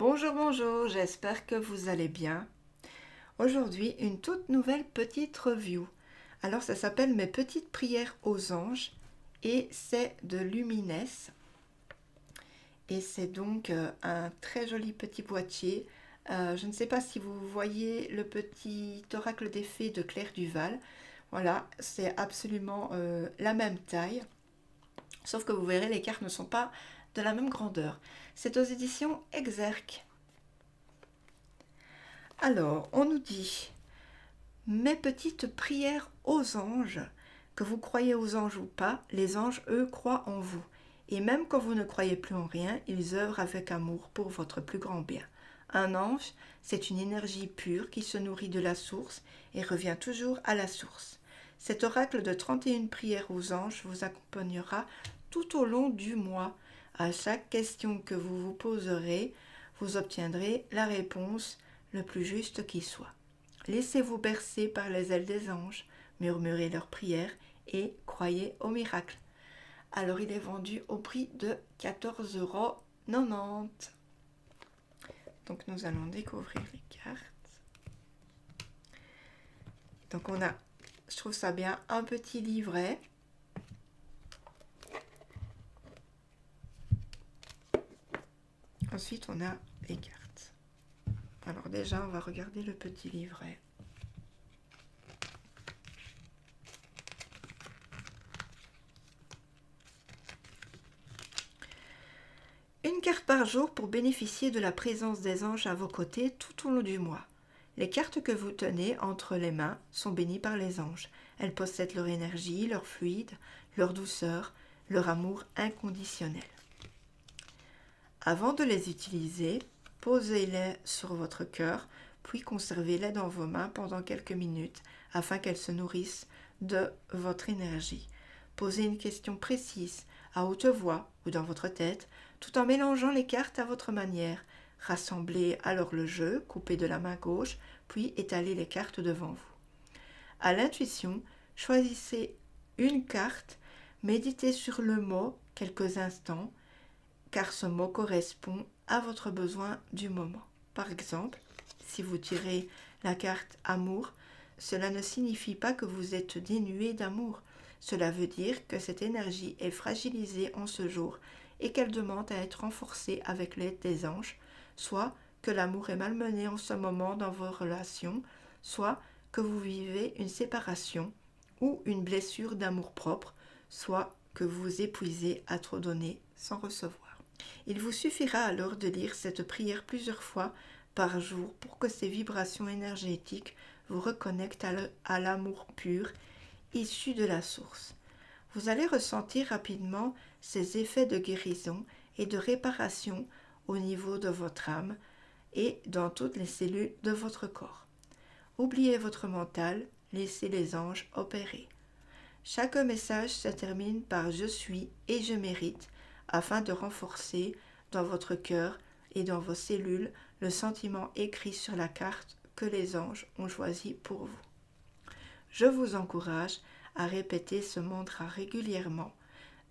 Bonjour, bonjour, j'espère que vous allez bien. Aujourd'hui, une toute nouvelle petite review. Alors, ça s'appelle Mes petites prières aux anges et c'est de Lumines. Et c'est donc un très joli petit boîtier. Je ne sais pas si vous voyez le petit oracle des fées de Claire Duval. Voilà, c'est absolument la même taille. Sauf que vous verrez, les cartes ne sont pas de la même grandeur. C'est aux éditions Exergue. Alors, on nous dit mes petites prières aux anges. Que vous croyez aux anges ou pas, les anges, eux, croient en vous. Et même quand vous ne croyez plus en rien, ils œuvrent avec amour pour votre plus grand bien. Un ange, c'est une énergie pure qui se nourrit de la source et revient toujours à la source. Cet oracle de 31 prières aux anges vous accompagnera tout au long du mois. À chaque question que vous vous poserez, vous obtiendrez la réponse le plus juste qui soit. Laissez-vous bercer par les ailes des anges, murmurez leurs prières et croyez au miracle. Alors il est vendu au prix de 14,90 €. Donc nous allons découvrir les cartes. Donc on a, je trouve ça bien, un petit livret. Ensuite on a les cartes. Alors déjà on va regarder le petit livret. Une carte par jour pour bénéficier de la présence des anges à vos côtés tout au long du mois. Les cartes que vous tenez entre les mains sont bénies par les anges. Elles possèdent leur énergie, leur fluide, leur douceur, leur amour inconditionnel. Avant de les utiliser, posez-les sur votre cœur, puis conservez-les dans vos mains pendant quelques minutes afin qu'elles se nourrissent de votre énergie. Posez une question précise, à haute voix ou dans votre tête, tout en mélangeant les cartes à votre manière. Rassemblez alors le jeu, coupez de la main gauche, puis étalez les cartes devant vous. À l'intuition, choisissez une carte, méditez sur le mot quelques instants, car ce mot correspond à votre besoin du moment. Par exemple, si vous tirez la carte amour, cela ne signifie pas que vous êtes dénué d'amour. Cela veut dire que cette énergie est fragilisée en ce jour et qu'elle demande à être renforcée avec l'aide des anges, soit que l'amour est malmené en ce moment dans vos relations, soit que vous vivez une séparation ou une blessure d'amour-propre, soit que vous épuisez à trop donner sans recevoir. Il vous suffira alors de lire cette prière plusieurs fois par jour pour que ces vibrations énergétiques vous reconnectent à l'amour pur issu de la source. Vous allez ressentir rapidement ces effets de guérison et de réparation au niveau de votre âme et dans toutes les cellules de votre corps. Oubliez votre mental, laissez les anges opérer. Chaque message se termine par je suis et je mérite afin de renforcer dans votre cœur et dans vos cellules le sentiment écrit sur la carte que les anges ont choisi pour vous. Je vous encourage à répéter ce mantra régulièrement.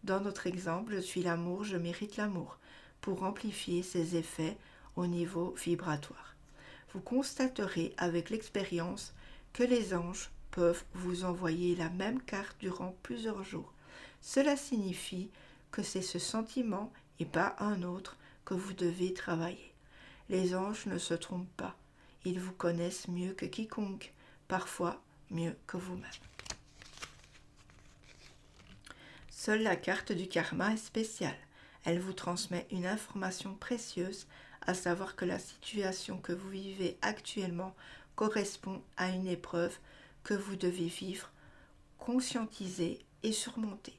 Dans notre exemple, je suis l'amour, je mérite l'amour, pour amplifier ses effets au niveau vibratoire. Vous constaterez avec l'expérience que les anges peuvent vous envoyer la même carte durant plusieurs jours. Cela signifie que c'est ce sentiment et pas un autre que vous devez travailler. Les anges ne se trompent pas. Ils vous connaissent mieux que quiconque, parfois mieux que vous-même. Seule la carte du karma est spéciale. Elle vous transmet une information précieuse, à savoir que la situation que vous vivez actuellement correspond à une épreuve que vous devez vivre, conscientiser et surmonter.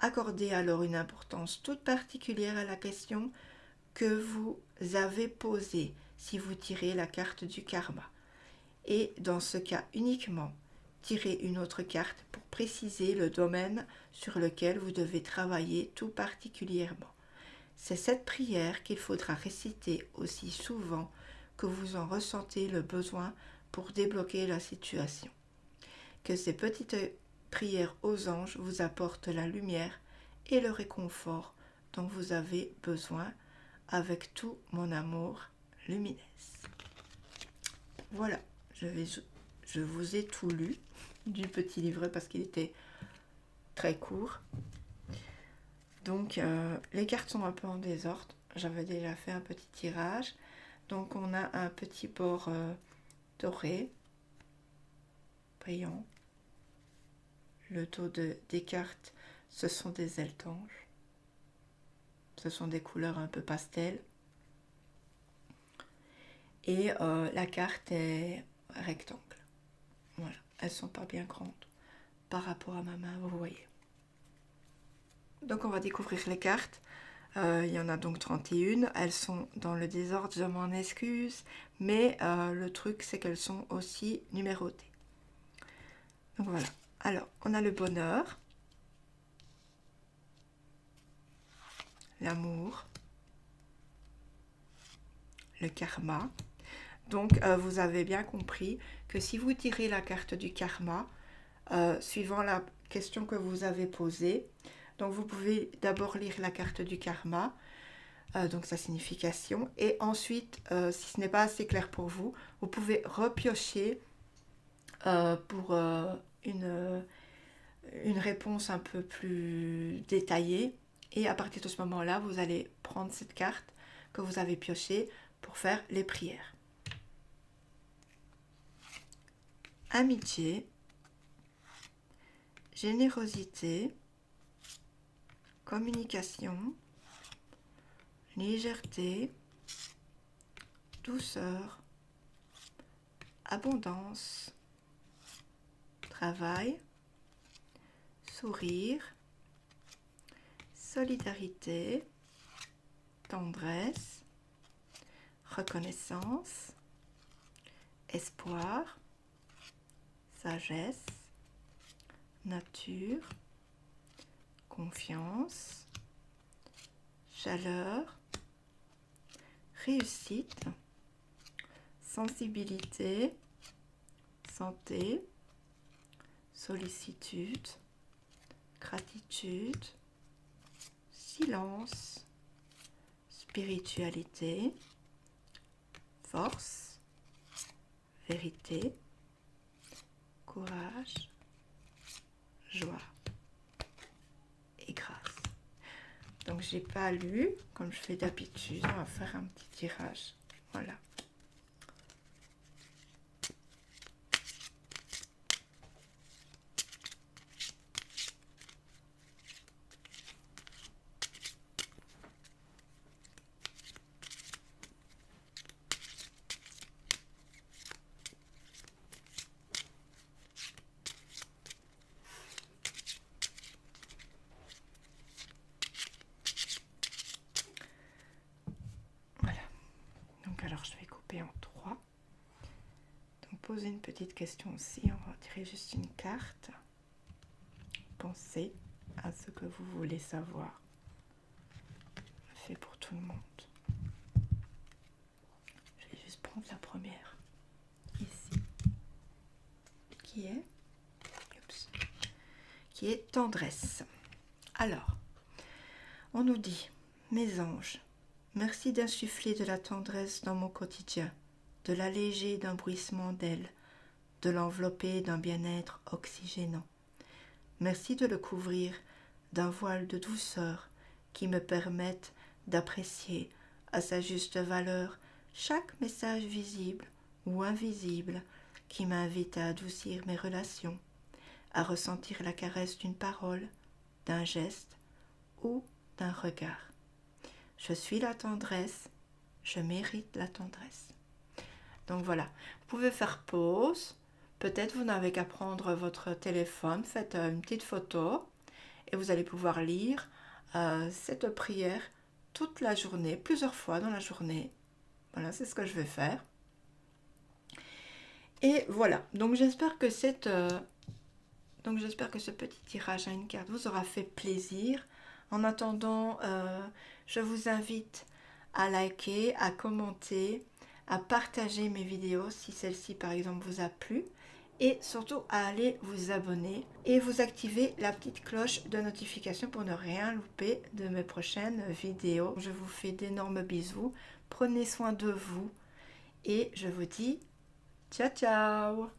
Accordez alors une importance toute particulière à la question que vous avez posée si vous tirez la carte du karma. Et dans ce cas uniquement, tirez une autre carte pour préciser le domaine sur lequel vous devez travailler tout particulièrement. C'est cette prière qu'il faudra réciter aussi souvent que vous en ressentez le besoin pour débloquer la situation. Que ces petites prières aux anges vous apportent la lumière et le réconfort dont vous avez besoin avec tout mon amour, Lumines. Voilà, je vous ai tout lu du petit livret parce qu'il était très court. Donc les cartes sont un peu en désordre. J'avais déjà fait un petit tirage. Donc on a un petit bord doré, brillant. Le dos des cartes, ce sont des ailes d'ange. Ce sont des couleurs un peu pastel. Et la carte est rectangle. Voilà, elles sont pas bien grandes par rapport à ma main, vous voyez. Donc on va découvrir les cartes. Il y en a donc 31. Elles sont dans le désordre, je m'en excuse. Mais le truc, c'est qu'elles sont aussi numérotées. Donc voilà. Alors, on a le bonheur, l'amour, le karma. Donc, vous avez bien compris que si vous tirez la carte du karma, suivant la question que vous avez posée, donc vous pouvez d'abord lire la carte du karma, donc sa signification, et ensuite, si ce n'est pas assez clair pour vous, vous pouvez repiocher pour une réponse un peu plus détaillée, et à partir de ce moment-là, vous allez prendre cette carte que vous avez piochée pour faire les prières. Amitié, générosité, communication, légèreté, douceur, abondance, travail, sourire, solidarité, tendresse, reconnaissance, espoir, sagesse, nature, confiance, chaleur, réussite, sensibilité, santé, sollicitude, gratitude, silence, spiritualité, force, vérité, courage, joie et grâce. Donc j'ai pas lu comme je fais d'habitude, on va faire un petit tirage. Voilà. Alors je vais couper en 3. Donc posez une petite question aussi, on va tirer juste une carte. Pensez à ce que vous voulez savoir. C'est pour tout le monde. Je vais juste prendre la première, ici, qui est tendresse. Alors, on nous dit, mes anges, merci d'insuffler de la tendresse dans mon quotidien, de l'alléger d'un bruissement d'ailes, de l'envelopper d'un bien-être oxygénant. Merci de le couvrir d'un voile de douceur qui me permette d'apprécier à sa juste valeur chaque message visible ou invisible qui m'invite à adoucir mes relations, à ressentir la caresse d'une parole, d'un geste ou d'un regard. Je suis la tendresse, je mérite la tendresse. Donc voilà, vous pouvez faire pause. Peut-être vous n'avez qu'à prendre votre téléphone, faites une petite photo et vous allez pouvoir lire cette prière toute la journée, plusieurs fois dans la journée. Voilà, c'est ce que je vais faire. Et voilà, donc j'espère que ce petit tirage à une carte vous aura fait plaisir. En attendant, je vous invite à liker, à commenter, à partager mes vidéos si celle-ci par exemple vous a plu et surtout à aller vous abonner et vous activer la petite cloche de notification pour ne rien louper de mes prochaines vidéos. Je vous fais d'énormes bisous, prenez soin de vous et je vous dis ciao ciao.